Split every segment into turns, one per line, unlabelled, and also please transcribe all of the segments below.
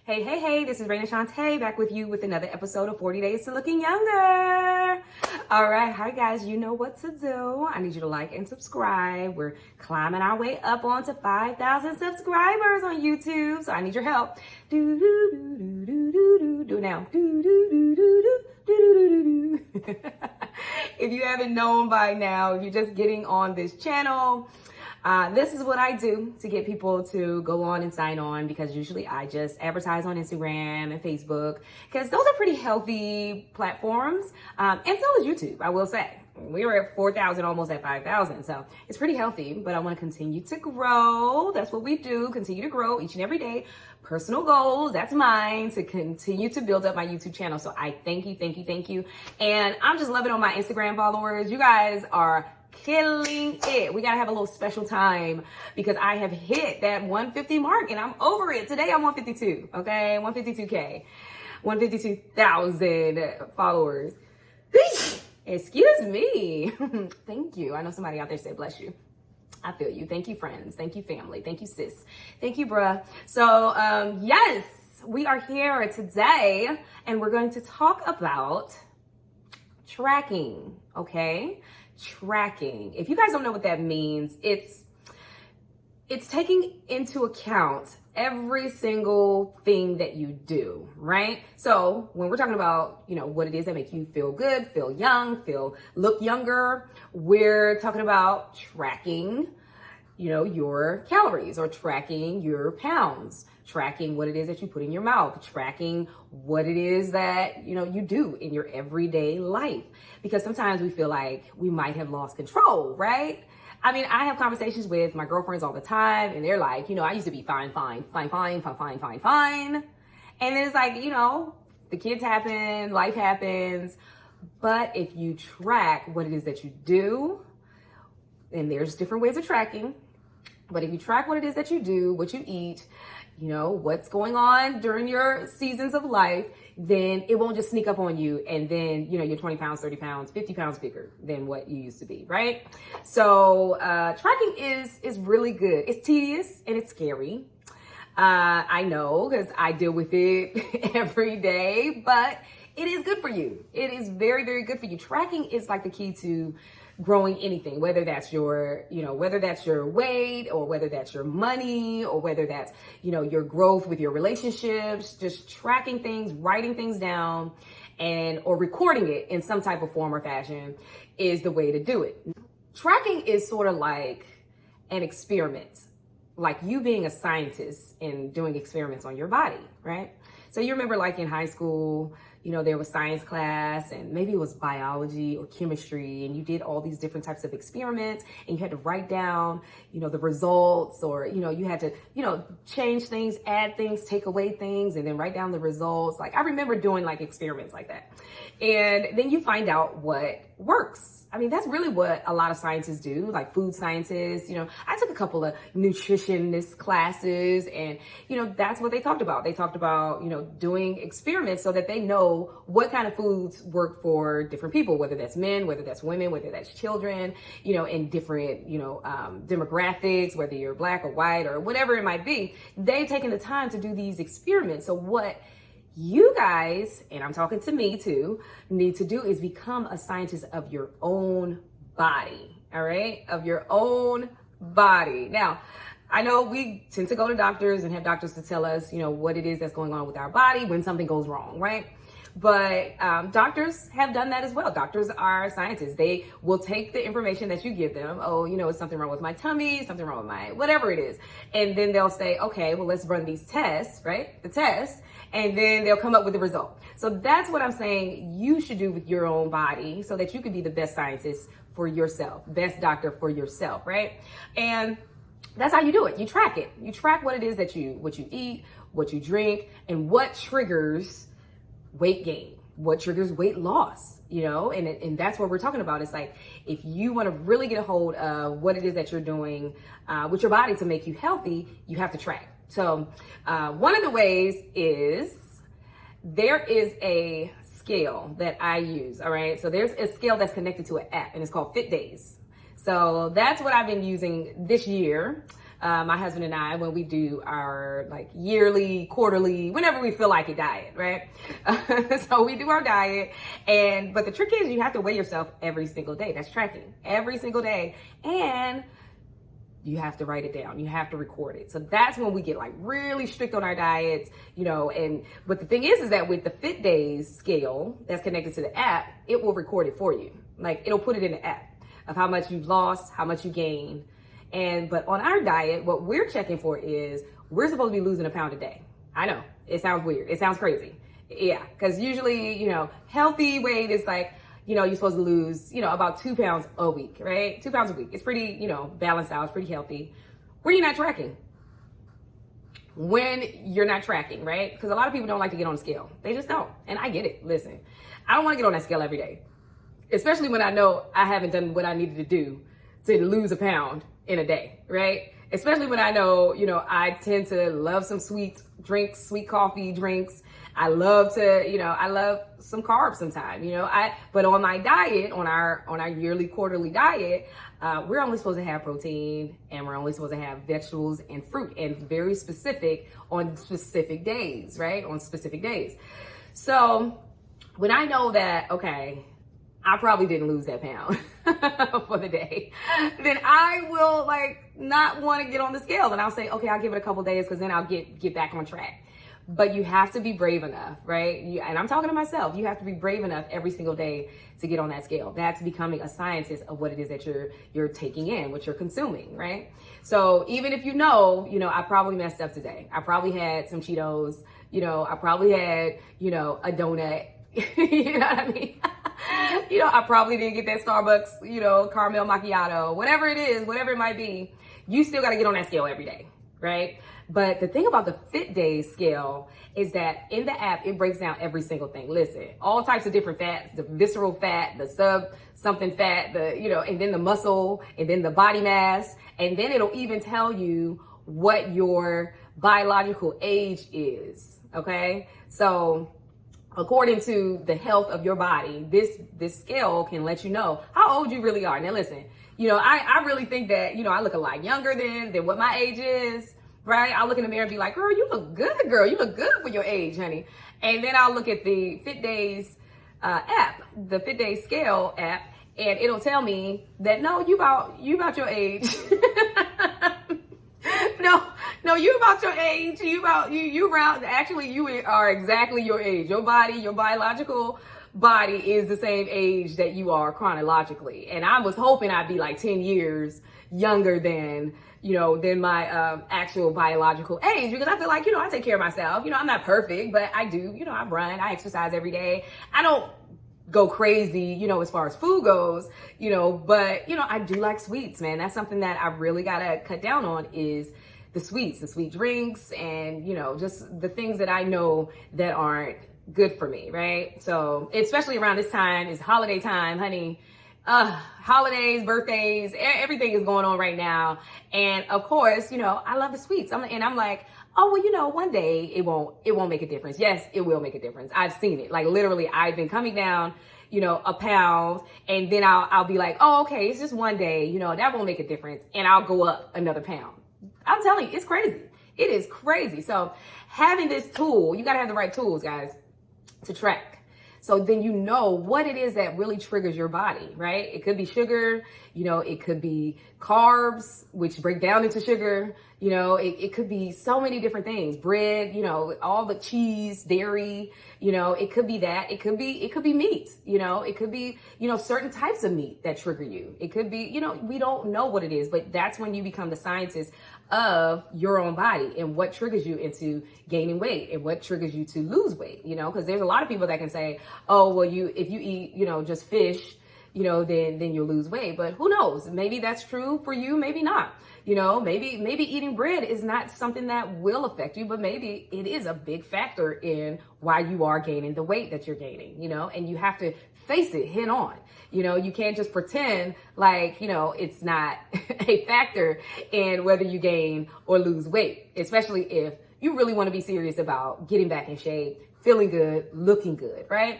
Hey, this is Reina Shaunte back with you with another episode of 40 Days to Looking Younger. All right, hi guys, you know what to do. I need you to like and subscribe. We're climbing our way up onto 5,000 subscribers on YouTube, so I need your help. Do do do do do do do now. Do do do do do do do do. If you haven't known by now, if you're just getting on this channel, this is what I do to get people to go on and sign on, because usually I just advertise on Instagram and Facebook, because those are pretty healthy platforms. And so is YouTube, I will say. We were at 4,000, almost at 5,000. So it's pretty healthy, but I want to continue to grow. That's what we do. Continue to grow each and every day. Personal goals, that's mine, to continue to build up my YouTube channel. So I thank you. And I'm just loving on my Instagram followers. You guys are killing it. We gotta have a little special time because I have hit that 150 mark and I'm over it. Today I'm 152, okay? 152K, 152,000 followers. Excuse me. Thank you. I know somebody out there said bless you. I feel you. Thank you, friends. Thank you, family. Thank you, sis. Thank you, bruh. So, yes, we are here today and we're going to talk about tracking, okay? Tracking. If you guys don't know what that means, it's taking into account every single thing that you do, right? So when we're talking about, what it is that make you feel good, feel young, look younger, we're talking about tracking, your calories, or tracking your pounds, tracking what it is that you put in your mouth, tracking what it is that, you do in your everyday life. Because sometimes we feel like we might have lost control, right? I mean, I have conversations with my girlfriends all the time and they're like, I used to be fine. And then it's like, the kids happen, life happens. But if you track what it is that you do, and there's different ways of tracking, but if you track what it is that you do, what you eat, what's going on during your seasons of life, then it won't just sneak up on you. And then, you're 20 pounds, 30 pounds, 50 pounds bigger than what you used to be, right? So tracking is really good. It's tedious and it's scary. I know, because I deal with it every day, but it is good for you. It is very, very good for you. Tracking is like the key to growing anything, whether that's your weight, or whether that's your money, or whether that's, your growth with your relationships. Just tracking things, writing things down, or recording it in some type of form or fashion is the way to do it. Tracking is sort of like an experiment, like you being a scientist and doing experiments on your body, right? So you remember, like in high school, there was science class, and maybe it was biology or chemistry, and you did all these different types of experiments, and you had to write down, the results, or, you had to, change things, add things, take away things, and then write down the results. Like, I remember doing like experiments like that. And then you find out what works. I mean, that's really what a lot of scientists do, like food scientists. I took a couple of nutritionist classes, and, that's what they talked about. They talked about, doing experiments so that they know what kind of foods work for different people, whether that's men, whether that's women, whether that's children, in different, demographics, whether you're black or white or whatever it might be. They've taken the time to do these experiments. So what you guys, and I'm talking to me too, need to do is become a scientist of your own body, all right? Of your own body. Now, I know we tend to go to doctors and have doctors to tell us, what it is that's going on with our body when something goes wrong, right? But doctors have done that as well. Doctors are scientists. They will take the information that you give them. Oh, it's something wrong with my tummy, something wrong with my whatever it is. And then they'll say, okay, well, let's run these tests, right? The tests. And then they'll come up with the result. So that's what I'm saying you should do with your own body, so that you can be the best scientist for yourself, best doctor for yourself, right? And that's how you do it. You track it. You track what it is that what you eat, what you drink, and what triggers weight gain, what triggers weight loss, and that's what we're talking about. It's like, if you want to really get a hold of what it is that you're doing with your body to make you healthy, you have to track. So one of the ways is there is a scale that I use. All right. So there's a scale that's connected to an app, and it's called Fit Days. So that's what I've been using this year my husband and I, when we do our like yearly, quarterly, whenever we feel like it diet, right? So we do our diet, but the trick is you have to weigh yourself every single day. That's tracking every single day. And you have to write it down. You have to record it. So that's when we get like really strict on our diets, but the thing is that with the Fit Days scale that's connected to the app, it will record it for you. Like it'll put it in the app of how much you've lost, how much you gained. But on our diet, what we're checking for is we're supposed to be losing a pound a day. I know it sounds weird. It sounds crazy. Yeah. Cause usually, healthy weight is like, you're supposed to lose, about 2 pounds a week, right? 2 pounds a week. It's pretty, balanced out. It's pretty healthy. When you're not tracking. When you're not tracking, right? Because a lot of people don't like to get on the scale. They just don't. And I get it. Listen, I don't want to get on that scale every day. Especially when I know I haven't done what I needed to do to lose a pound in a day, right? Especially when I know, I tend to love some sweet drinks, sweet coffee drinks. I love some carbs sometimes, but on my diet, on our yearly, quarterly diet, we're only supposed to have protein and we're only supposed to have vegetables and fruit, and very specific on specific days, right? On specific days. So when I know that, okay, I probably didn't lose that pound for the day, then I will not want to get on the scale, and I'll say, okay, I'll give it a couple days because then I'll get back on track. But you have to be brave enough, right? And I'm talking to myself. You have to be brave enough every single day to get on that scale. That's becoming a scientist of what it is that you're taking in, what you're consuming, right? So even if I probably messed up today. I probably had some Cheetos. I probably had, a donut. You know what I mean? I probably didn't get that Starbucks, caramel macchiato, whatever it is, whatever it might be. You still got to get on that scale every day, right? But the thing about the Fit Days scale is that in the app, it breaks down every single thing. Listen, all types of different fats, the visceral fat, the something fat, and then the muscle, and then the body mass. And then it'll even tell you what your biological age is. Okay. So according to the health of your body, this scale can let you know how old you really are. Now listen, I really think that, I look a lot younger than what my age is. Right? I'll look in the mirror and be like, girl, you look good, girl. You look good for your age, honey. And then I'll look at the Fit Days app, the Fit Days scale app, and it'll tell me that, no, you about your age. No, you about your age. You around, actually, you are exactly your age. Your body, your biological body is the same age that you are chronologically. And I was hoping I'd be like 10 years younger than my actual biological age, because I feel like, I take care of myself. I'm not perfect, but I do, I run, I exercise every day. I don't go crazy, as far as food goes, but, I do like sweets, man. That's something that I really got to cut down on is the sweet drinks and, just the things that I know that aren't good for me, right? So especially around this time, is holiday time, honey. Holidays, birthdays, everything is going on right now. And of course, I love the sweets. I'm like, oh, well, one day it won't make a difference. Yes, it will make a difference. I've seen it. Like literally, I've been coming down, a pound, and then I'll be like, oh, okay, it's just one day, that won't make a difference. And I'll go up another pound. I'm telling you, it's crazy. It is crazy. So having this tool, you got to have the right tools, guys, to track. So then what it is that really triggers your body, right? It could be sugar, it could be carbs, which break down into sugar, it could be so many different things. Bread, all the cheese, dairy, it could be that. It could be meat, it could be, certain types of meat that trigger you. It could be, we don't know what it is, but that's when you become the scientist of your own body and what triggers you into gaining weight and what triggers you to lose weight, because there's a lot of people that can say, oh, well, if you eat, just fish, then you'll lose weight. But who knows? Maybe that's true for you, maybe not. Maybe eating bread is not something that will affect you, but maybe it is a big factor in why you are gaining the weight that you're gaining, and you have to face it head on. You can't just pretend like, it's not a factor in whether you gain or lose weight, especially if you really want to be serious about getting back in shape, feeling good, looking good, right?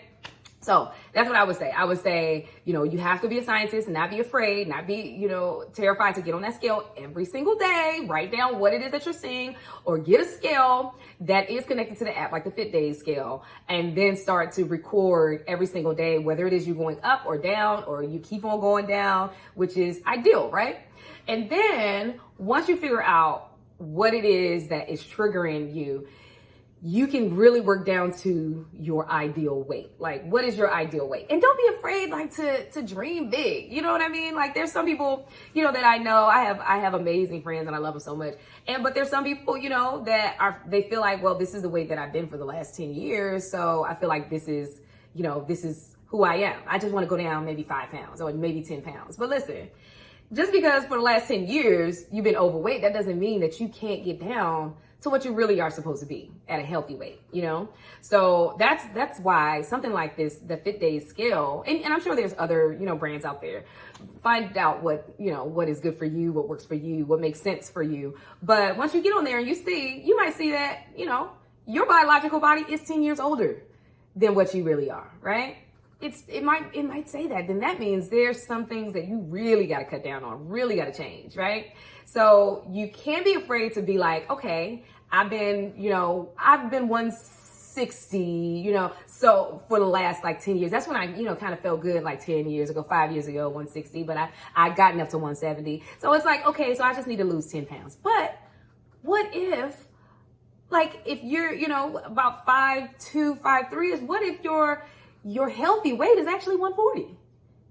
So that's what I would say. I would say, you have to be a scientist and not be afraid, not be, terrified to get on that scale every single day, write down what it is that you're seeing, or get a scale that is connected to the app, like the Fit Days scale, and then start to record every single day, whether it is you going up or down, or you keep on going down, which is ideal, right? And then once you figure out what it is that is triggering you, you can really work down to your ideal weight. Like, what is your ideal weight? And don't be afraid, like, to dream big. You know what I mean? Like, there's some people, that I know, I have amazing friends and I love them so much. But there's some people, that they feel like, well, this is the way that I've been for the last 10 years. So I feel like this is who I am. I just want to go down maybe 5 pounds or maybe 10 pounds. But listen, just because for the last 10 years you've been overweight, that doesn't mean that you can't get down to what you really are supposed to be at a healthy weight, So that's why something like this, the Fit Days scale, and I'm sure there's other, brands out there. Find out what is good for you, what works for you, what makes sense for you. But once you get on there and you might see that, your biological body is 10 years older than what you really are, right? It might say that. Then that means there's some things that you really got to cut down on, really got to change, right? So you can't be afraid to be like, okay, I've been 160, so for the last like 10 years. That's when I, kind of felt good like 10 years ago, 5 years ago, 160, but I gotten up to 170. So it's like, okay, so I just need to lose 10 pounds. But what if, like, if you're, about 5'2", 5'3", what if your healthy weight is actually 140,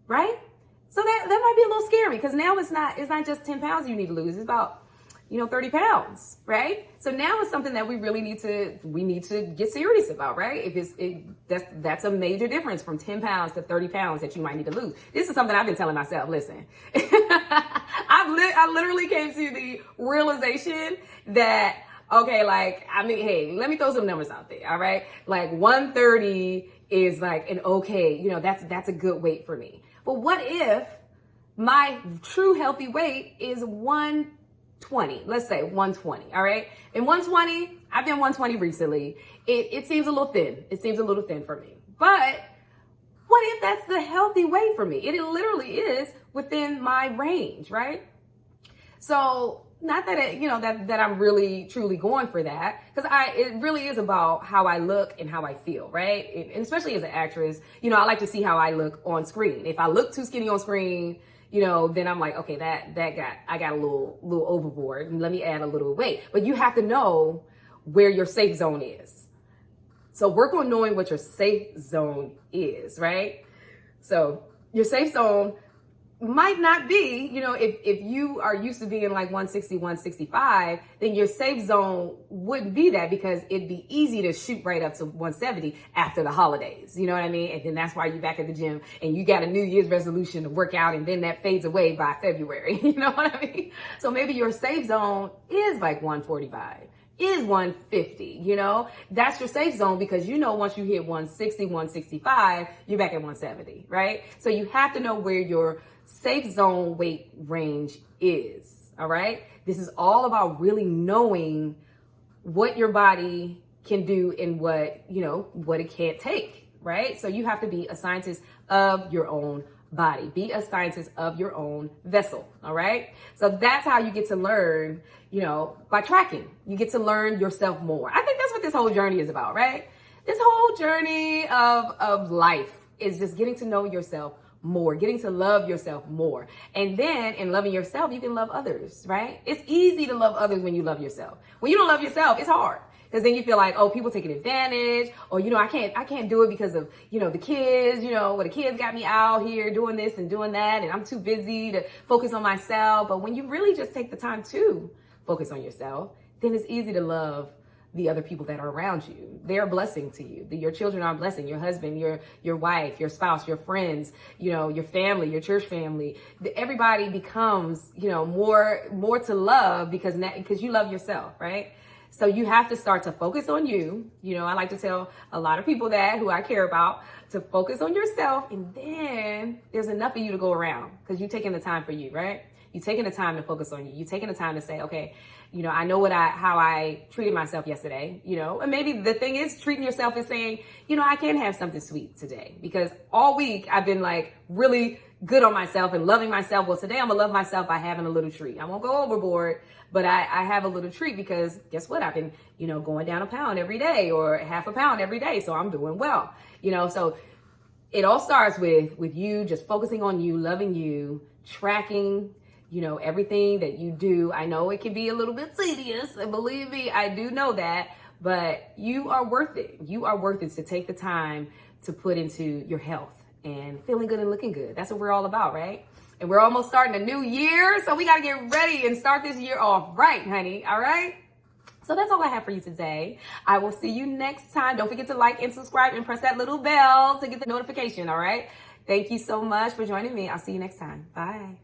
right? So that might be a little scary, because now it's not just 10 pounds you need to lose. It's about, 30 pounds, right? So now it's something that we really need to get serious about, right? That's a major difference from 10 pounds to 30 pounds that you might need to lose. This is something I've been telling myself. Listen, I literally came to the realization that, okay, like, hey, let me throw some numbers out there. All right. Like 130 is like an okay, that's a good weight for me. But what if my true healthy weight is 120? Let's say 120. All right. And 120, I've been 120 recently. It seems a little thin. It seems a little thin for me. But what if that's the healthy weight for me? It literally is within my range, right? So not that that I'm really truly going for that, because it really is about how I look and how I feel, right? And especially as an actress, I like to see how I look on screen. If I look too skinny on screen, then I'm like, okay, I got a little overboard, and let me add a little weight. But you have to know where your safe zone is. So work on knowing what your safe zone is, right? So your safe zone might not be, if you are used to being like 160, 165, then your safe zone wouldn't be that, because it'd be easy to shoot right up to 170 after the holidays. You know what I mean? And then that's why you're back at the gym and you got a New Year's resolution to work out, and then that fades away by February. You know what I mean? So maybe your safe zone is like 145. Is 150, that's your safe zone, because once you hit 160, 165, you're back at 170, right? So you have to know where your safe zone weight range is. All right. This is all about really knowing what your body can do and what it can't take. Right. So you have to be a scientist of your own body. Be a scientist of your own vessel. All right. So that's how you get to learn, by tracking. You get to learn yourself more. I think that's what this whole journey is about, right? This whole journey of life is just getting to know yourself more, getting to love yourself more. And then in loving yourself, you can love others, right? It's easy to love others when you love yourself. When you don't love yourself, it's hard. Because then you feel like, oh, people taking advantage, or, I can't do it because of, the kids, the kids got me out here doing this and doing that, and I'm too busy to focus on myself. But when you really just take the time to focus on yourself, then it's easy to love the other people that are around you. They're a blessing to you. Your children are a blessing. Your husband, your wife, your spouse, your friends, your family, your church family. Everybody becomes, more to love because you love yourself, right? So you have to start to focus on you. I like to tell a lot of people who I care about to focus on yourself, and then there's enough of you to go around because you're taking the time for you, right? You taking the time to focus on you. You taking the time to say, okay, you know, I know how I treated myself yesterday, you know, and maybe the thing is treating yourself is saying, you know, I can have something sweet today, because all week I've been like really good on myself and loving myself. Well, today I'm gonna love myself by having a little treat. I won't go overboard, but I have a little treat, because guess what? I've been, you know, going down a pound every day or half a pound every day. So I'm doing well, you know, so it all starts with you just focusing on you, loving you, tracking, you know, everything that you do. I know it can be a little bit tedious, and believe me, I do know that, but you are worth it. You are worth it to take the time to put into your health and feeling good and looking good. That's what we're all about, right? And we're almost starting a new year, so we got to get ready and start this year off right, honey. All right? So that's all I have for you today. I will see you next time. Don't forget to like and subscribe and press that little bell to get the notification, all right? Thank you so much for joining me. I'll see you next time. Bye.